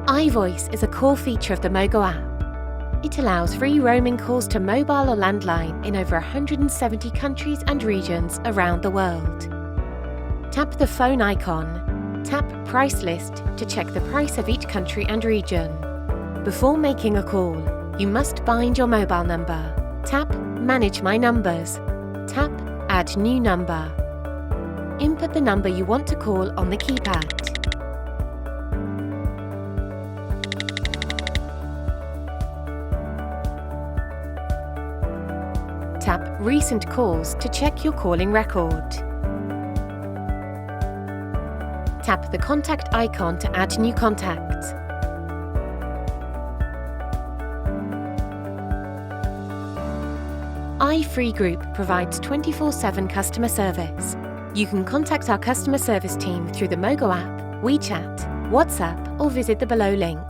iVoice is a core feature of the MOGO app. It allows free roaming calls to mobile or landline in over 170 countries and regions around the world. Tap the phone icon. Tap Price List to check the price of each country and region. Before making a call, you must bind your mobile number. Tap Manage My Numbers. Tap Add New Number. Input the number you want to call on the keypad. Tap Recent Calls to check your calling record. Tap the contact icon to add new contacts. iFREE Group provides 24/7 customer service. You can contact our customer service team through the MOGO app, WeChat, WhatsApp, or visit the below link.